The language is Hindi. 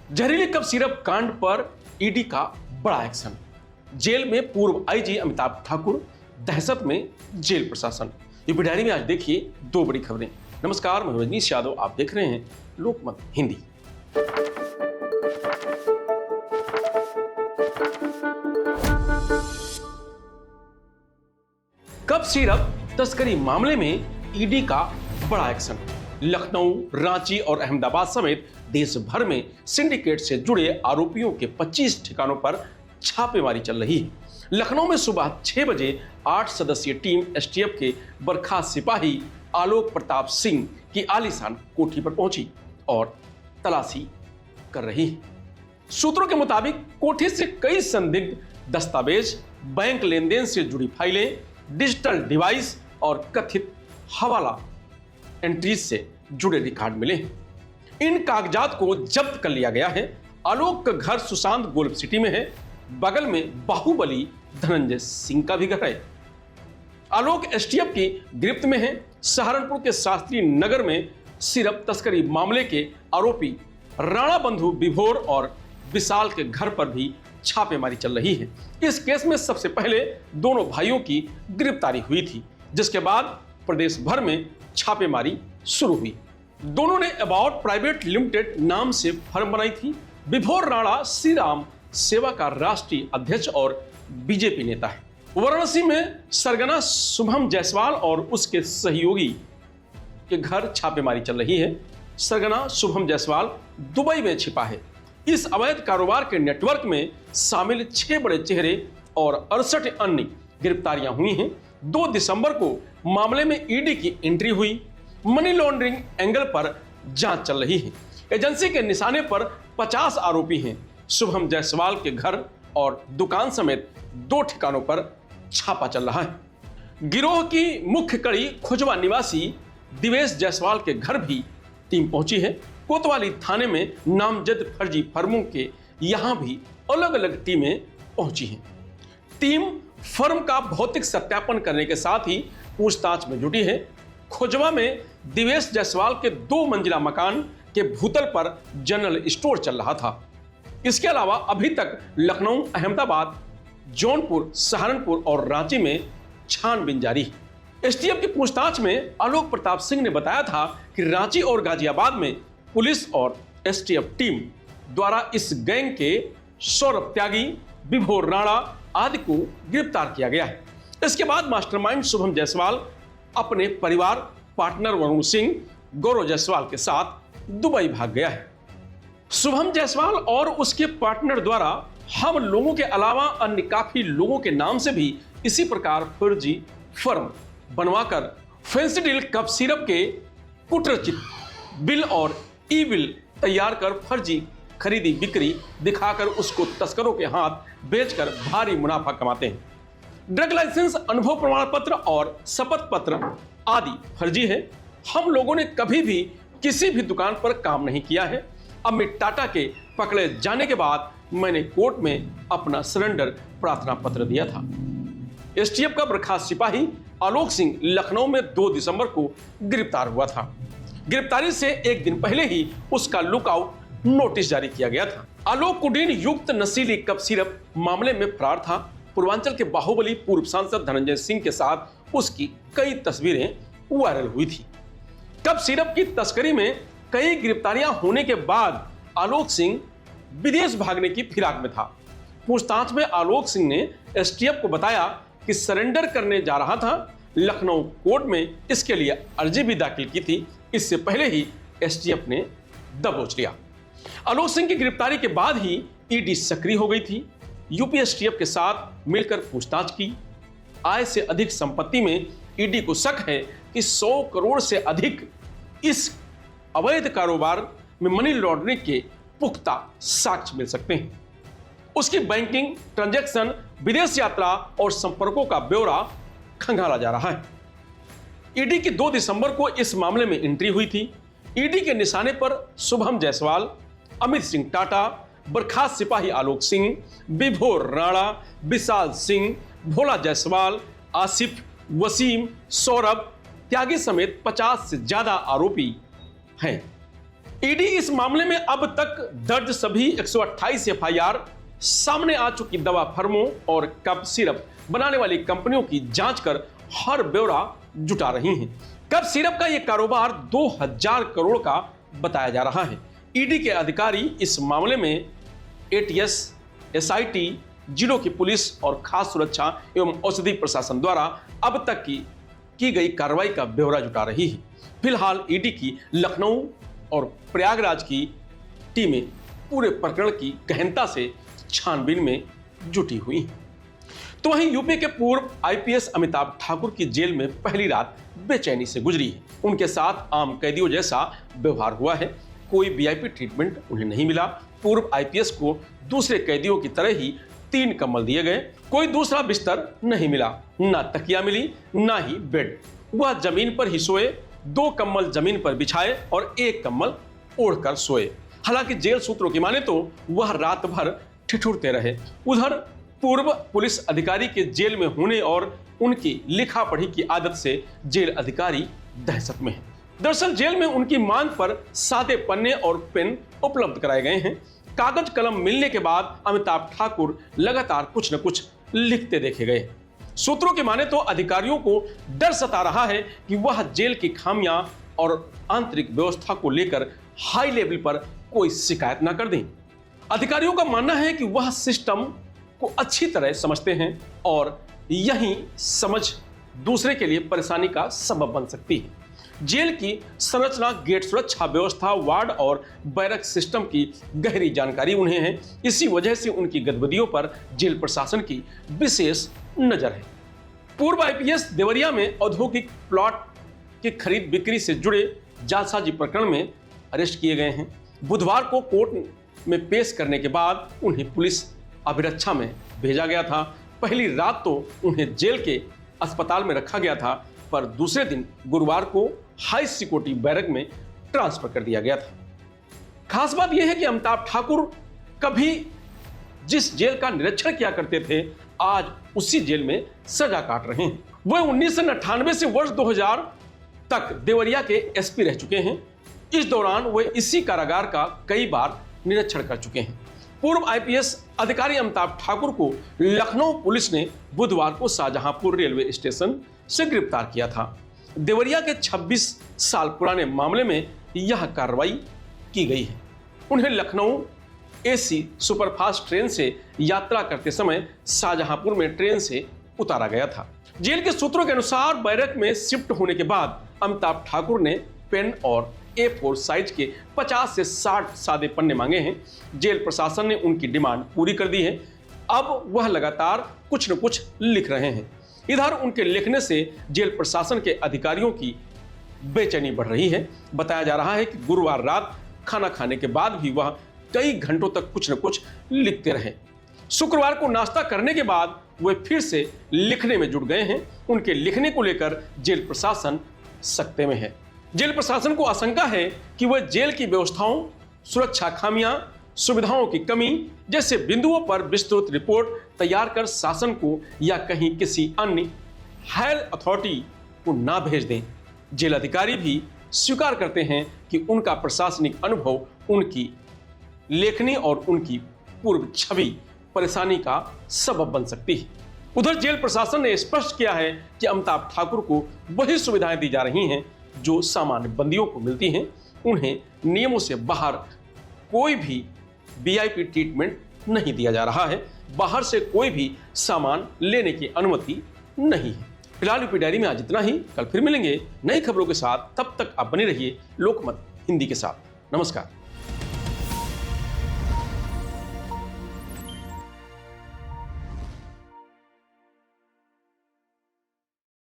जहरीली कफ सिरप कांड पर ईडी का बड़ा एक्शन। जेल में पूर्व आईजी अमिताभ ठाकुर, दहशत में जेल प्रशासन। यूपी डायरी में आज देखिए दो बड़ी खबरें। नमस्कार, मैं रजनीश यादव, आप देख रहे हैं लोकमत हिंदी। कफ सिरप तस्करी मामले में ईडी का बड़ा एक्शन। लखनऊ, रांची और अहमदाबाद समेत देश भर में सिंडिकेट से जुड़े आरोपियों के 25 ठिकानों पर छापेमारी चल रही है। लखनऊ में सुबह 6 बजे 8 सदस्यीय टीम एसटीएफ के बर्खास्त सिपाही आलोक प्रताप सिंह की आलीशान कोठी पर पहुंची और तलाशी कर रही है। सूत्रों के मुताबिक कोठी से कई संदिग्ध दस्तावेज, बैंक लेन देन से जुड़ी फाइलें, डिजिटल डिवाइस और कथित हवाला एंट्रीज से जुड़े रिकॉर्ड मिले हैं। इन कागजात को जब्त कर लिया गया है। आलोक का घर सुशांत गोल्फ सिटी में है। बगल में बाहुबली धनंजय सिंह का भी घर है। आलोक एसटीएफ की गिरफ्त में है। सहारनपुर के शास्त्री नगर में सिरप तस्करी मामले के आरोपी राणा बंधु विभोर और विशाल के घर पर भी छापेमारी चल रही है। इस केस में सबसे पहले दोनों भाइयों की गिरफ्तारी हुई थी, जिसके बाद प्रदेश भर में छापेमारी शुरू हुई। दोनों ने अबाउट प्राइवेट लिमिटेड नाम से फर्म बनाई थी। विभोर राणा श्री राम सेवा का राष्ट्रीय अध्यक्ष और बीजेपी नेता है। वाराणसी में सरगना शुभम जायसवाल और उसके सहयोगी के घर छापेमारी चल रही है। सरगना शुभम जायसवाल दुबई में छिपा है। इस अवैध कारोबार के नेटवर्क में शामिल 6 बड़े चेहरे और 68 अन्य गिरफ्तारियां हुई हैं। 2 दिसंबर को मामले में ईडी की एंट्री हुई। मनी लॉन्ड्रिंग एंगल पर जांच चल रही है। एजेंसी के निशाने पर 50 आरोपी हैं। शुभम जायसवाल के घर और दुकान समेत 2 ठिकानों पर छापा चल रहा है। गिरोह की मुख्य कड़ी खुजवा निवासी दिवेश जायसवाल के घर भी टीम पहुंची है। कोतवाली थाने में नामजद फर्जी फर्मों के यहां भी अलग अलग टीमें पहुंची हैं। टीम फर्म का भौतिक सत्यापन करने के साथ ही पूछताछ में जुटी है। खुजवा में दिवेश जायसवाल के 2 मंजिला मकान के भूतल पर जनरल स्टोर चल रहा था। इसके अलावा अभी तक लखनऊ, अहमदाबाद, जौनपुर, सहारनपुर और रांची में छानबीन जारी है। एसटीएफ की पूछताछ में आलोक प्रताप सिंह ने बताया था कि रांची और गाजियाबाद में पुलिस और एसटीएफ टीम द्वारा इस गैंग के सौरभ त्यागी, विभोर राणा आदि को गिरफ्तार किया गया है। इसके बाद मास्टरमाइंड शुभम जायसवाल अपने परिवार, पार्टनर वरुण सिंह, गौरव जायसवाल के साथ दुबई भाग गया है। शुभम जायसवाल और उसके पार्टनर द्वारा हम लोगों के अलावा अन्य काफी लोगों के नाम से भी इसी प्रकार फर्जी फर्म बनवाकर फेंसिडिल कफ सिरप के कुटरचित बिल और ई बिल तैयार कर फर्जी खरीदी बिक्री दिखाकर उसको तस्करों के हाथ बेचकर भारी मुनाफा कमाते हैं। ड्रग लाइसेंस, अनुभव प्रमाण पत्र और शपथ पत्र आदि फर्जी है। हम लोगों ने कभी भी किसी भी दुकान पर काम नहीं किया है। अमित टाटा के पकड़े जाने के बाद मैंने कोर्ट में अपना सरेंडर प्रार्थना पत्र दिया था। एसटीएफ का बर्खास्त सिपाही आलोक सिंह लखनऊ में 2 दिसंबर को गिरफ्तार हुआ था। गिरफ्तारी से एक दिन पहले ही उसका लुकआउट नोटिस जारी किया गया था। आलोक कुडीन युक्त नशीली कफ सिरप मामले में फरार था। पूर्वांचल के बाहुबली पूर्व सांसद धनंजय सिंह के साथ उसकी कई तस्वीरें वायरल हुई थी। कफ सिरप की तस्करी में कई गिरफ्तारियां होने के बाद आलोक सिंह विदेश भागने की फिराक में था। पूछताछ में आलोक सिंह ने एसटीएफ को बताया कि सरेंडर करने जा रहा था। लखनऊ कोर्ट में इसके लिए अर्जी भी दाखिल की थी। इससे पहले ही एसटीएफ ने दबोच लिया। आलोक सिंह की गिरफ्तारी के बाद ही ईडी सक्रिय हो गई थी। यूपी एसटीएफ के साथ मिलकर पूछताछ की। आय से अधिक संपत्ति में ईडी को शक है कि 100 करोड़ से अधिक इस अवैध कारोबार में मनी लॉन्ड्रिंग के पुख्ता साक्ष्य मिल सकते हैं। उसकी बैंकिंग, ट्रांजैक्शन, विदेश यात्रा और संपर्कों का ब्यौरा खंगाला जा रहा है। ईडी की 2 दिसंबर को इस मामले में एंट्री हुई थी। ईडी के निशाने पर शुभम जायसवाल, अमित सिंह टाटा, बर्खास्त सिपाही आलोक सिंह, विभोर राणा, विशाल सिंह, भोला जायसवाल, आसिफ, वसीम, सौरभ त्यागी समेत 50 से ज्यादा आरोपी हैं। ईडी इस मामले में अब तक दर्ज सभी 128 एफआईआर, सामने आ चुकी दवा फर्मों और कफ सिरप बनाने वाली कंपनियों की जांच कर हर ब्यौरा जुटा रही हैं। कफ सिरप का यह कारोबार 2000 करोड़ का बताया जा रहा है। ईडी के अधिकारी इस मामले में एटीएस, एसआईटी, जिलों की पुलिस और खास सुरक्षा एवं औषधि प्रशासन द्वारा अब तक की गई कार्रवाई का ब्यौरा जुटा रही है। फिलहाल ईडी की लखनऊ और प्रयागराज की टीमें पूरे प्रकरण की गहनता से छानबीन में जुटी हुई हैं। तो वहीं यूपी के पूर्व आईपीएस अमिताभ ठाकुर की जेल में पहली रात बेचैनी से गुजरी है। उनके साथ आम कैदियों जैसा व्यवहार हुआ है। कोई वीआईपी ट्रीटमेंट उन्हें नहीं मिला। पूर्व आईपीएस को दूसरे कैदियों की तरह ही 3 कंबल दिए गए। कोई दूसरा बिस्तर नहीं मिला, ना तकिया मिली, ना ही बेड। वह जमीन पर ही सोए, 2 कंबल जमीन पर बिछाए और 1 कंबल ओढ़कर सोए। हालांकि जेल सूत्रों की माने तो वह रात भर ठिठुरते रहे। उधर पूर्व पुलिस अधिकारी के जेल में होने और उनकी लिखा पढ़ी की आदत से जेल अधिकारी दहशत में है। दरअसल जेल में उनकी मांग पर सादे पन्ने और पेन उपलब्ध कराए गए हैं। कागज कलम मिलने के बाद अमिताभ ठाकुर लगातार कुछ न कुछ लिखते देखे गए। सूत्रों की माने तो अधिकारियों को डर सता रहा है कि वह जेल की खामियां और आंतरिक व्यवस्था को लेकर हाई लेवल पर कोई शिकायत ना कर दें। अधिकारियों का मानना है कि वह सिस्टम को अच्छी तरह समझते हैं और यही समझ दूसरे के लिए परेशानी का सबब बन सकती है। जेल की संरचना, गेट सुरक्षा व्यवस्था, वार्ड और बैरक सिस्टम की गहरी जानकारी उन्हें है। इसी वजह से उनकी गतिविधियों पर जेल प्रशासन की विशेष नजर है। पूर्व आईपीएस देवरिया में औद्योगिक प्लॉट की खरीद बिक्री से जुड़े जालसाजी प्रकरण में अरेस्ट किए गए हैं। बुधवार को कोर्ट में पेश करने के बाद उन्हें पुलिस अभिरक्षा में भेजा गया था। पहली रात तो उन्हें जेल के अस्पताल में रखा गया था, पर दूसरे दिन गुरुवार को हाई सिक्योरिटी बैरक में ट्रांसफर कर दिया गया था। खास बात यह है कि अमिताभ ठाकुर कभी जिस जेल का निरीक्षण किया करते थे, आज उसी जेल में सजा काट रहे हैं। वह 1998 से वर्ष 2000 तक देवरिया के एसपी रह चुके हैं। इस दौरान वे इसी कारागार का कई बार निरीक्षण कर चुके हैं। पूर्व आईपीएस अधिकारी अमिताभ ठाकुर को लखनऊ पुलिस ने बुधवार को शाहजहांपुर रेलवे स्टेशन से गिरफ्तार किया था। देवरिया के 26 साल पुराने मामले में यह कार्रवाई की गई है। उन्हें लखनऊ एसी सुपरफास्ट ट्रेन से यात्रा करते समय शाहजहांपुर में ट्रेन से उतारा गया था। जेल के सूत्रों के अनुसार बैरक में शिफ्ट होने के बाद अमिताभ ठाकुर ने पेन और A4 साइज के 50 से 60 सादे पन्ने मांगे हैं। जेल प्रशासन ने उनकी डिमांड पूरी कर दी है। अब वह लगातार कुछ न कुछ लिख रहे हैं। इधर उनके लिखने से जेल प्रशासन के अधिकारियों की बेचैनी बढ़ रही है। बताया जा रहा है कि गुरुवार रात खाना खाने के बाद भी वह कई घंटों तक कुछ न कुछ लिखते रहे। शुक्रवार को नाश्ता करने के बाद वे फिर से लिखने में जुट गए हैं। उनके लिखने को लेकर जेल प्रशासन सकते में है। जेल प्रशासन को आशंका है कि वह जेल की व्यवस्थाओं, सुरक्षा खामियां, सुविधाओं की कमी जैसे बिंदुओं पर विस्तृत रिपोर्ट तैयार कर शासन को या कहीं किसी अन्य हायर अथॉरिटी को ना भेज दें। जेल अधिकारी भी स्वीकार करते हैं कि उनका प्रशासनिक अनुभव उनकी लेखनी और उनकी पूर्व छवि परेशानी का सबब बन सकती है। उधर जेल प्रशासन ने स्पष्ट किया है कि अमिताभ ठाकुर को वही सुविधाएं दी जा रही हैं जो सामान्य बंदियों को मिलती हैं। उन्हें नियमों से बाहर कोई भी वीआईपी ट्रीटमेंट नहीं दिया जा रहा है। बाहर से कोई भी सामान लेने की अनुमति नहीं है। फिलहाल यूपी डायरी में आज इतना ही। कल फिर मिलेंगे नई खबरों के साथ। तब तक आप बने रहिए लोकमत हिंदी के साथ। नमस्कार।